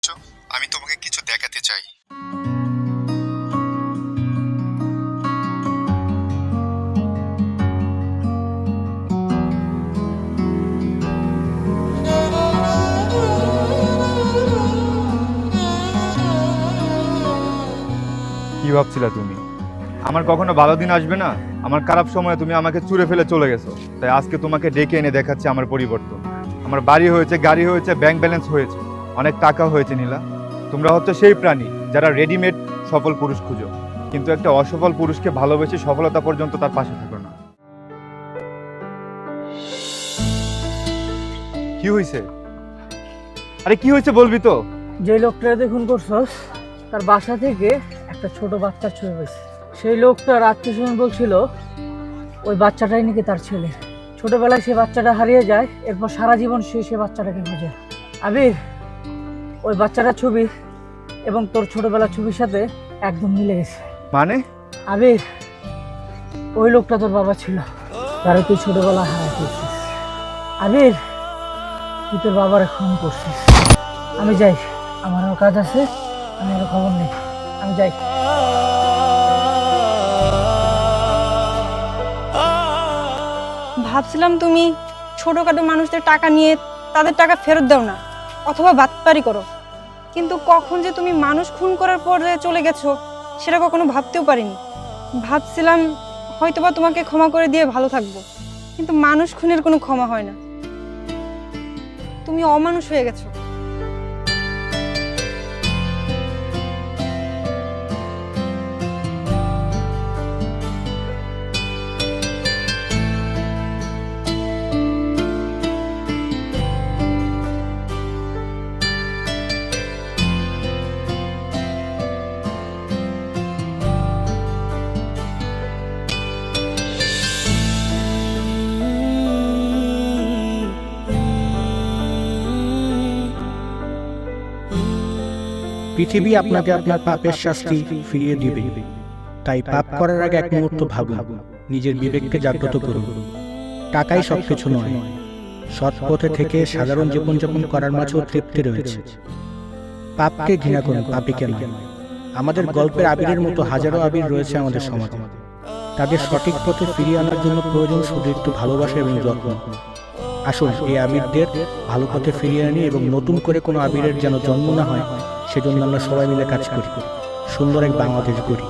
এসেছো? আমি তোমাকে কিছু দেখাতে চাই। কি ভাবছিলা তুমি? আমার কখনো ভালো দিন আসবে না? আমার খারাপ সময়ে তুমি আমাকে চুরে ফেলে চলে গেছো, তাই আজকে তোমাকে ডেকে এনে দেখাচ্ছি আমার পরিবর্তন। আমার বাড়ি হয়েছে, গাড়ি হয়েছে, ব্যাংক ব্যালেন্স হয়েছে, অনেক টাকা হয়েছে। নীলা, তোমরা হচ্ছে সেই প্রাণী যারা রেডিমেড সফল পুরুষ খুঁজো, কিন্তু একটা অসফল পুরুষকে ভালোবেসে সফলতা পর্যন্ত তার পাশে থাকো না। কি হয়েছে? আরে কি হয়েছে বলবি তো? যে লোকটা দেখুন করছস, তার বাসা থেকে একটা ছোট বাচ্চার ছবি হয়েছে। সেই লোকটার আত্মীয়স্বজন বলছিল ওই বাচ্চাটাই নাকি তার ছেলে। ছোটবেলায় সে বাচ্চাটা হারিয়ে যায়, এরপর সারা জীবন সে বাচ্চাটাকে খোঁজে। আবির, ওই বাচ্চাটার ছবি এবং তোর ছোটবেলার ছবির সাথে একদম মিলে গেছে। মানে? আবির, ওই লোকটা তোর বাবা ছিল, তারা তুই ছোটবেলা হারাই ফেলছিস। আবির, তুই তোর বাবার খুন করছিস। আমি যাই, আমারও কাজ আছে, আমি আরো খবর নেই, আমি যাই। ভাবছিলাম তুমি ছোটখাটো মানুষদের টাকা নিয়ে তাদের টাকা ফেরত দাও না, অথবা বাটপারি করো, কিন্তু কখন যে তুমি মানুষ খুন করার পরে চলে গেছো সেটা কখনো ভাবতেও পারিনি। ভাবছিলাম হয়তোবা তোমাকে ক্ষমা করে দিয়ে ভালো থাকবো, কিন্তু মানুষ খুনের কোনো ক্ষমা হয় না। তুমি অমানুষ হয়ে গেছো। পৃথিবী আপনাকে আপনার পাপের শাস্তি ফিরিয়ে দিবে, তাই পাপ করার আগে এক মুহূর্ত ভাবুন, নিজের বিবেককে জাগ্রত করুন। টাকাই সবকিছু নয়, সৎ পথে থেকে সাধারণ জীবনযাপন করার মাঝেও তৃপ্তি রয়েছে। পাপকে ঘৃণা করুন, পাপীকে নয়। আমাদের গল্পের আবিরের মতো হাজারো আবির রয়েছে আমাদের সমাজে। তাদের সঠিক পথে ফিরিয়ে আনার জন্য প্রয়োজন শুধু একটু ভালোবাসা এবং যত্ন। আসুন এই আবিরদের ভালো পথে ফিরিয়ে আনি এবং নতুন করে কোনো আবিরের যেন জন্ম না হয়, সেজন্য আমরা সবাই মিলে কাজ করি, সুন্দর এক বাংলাদেশ গড়ি।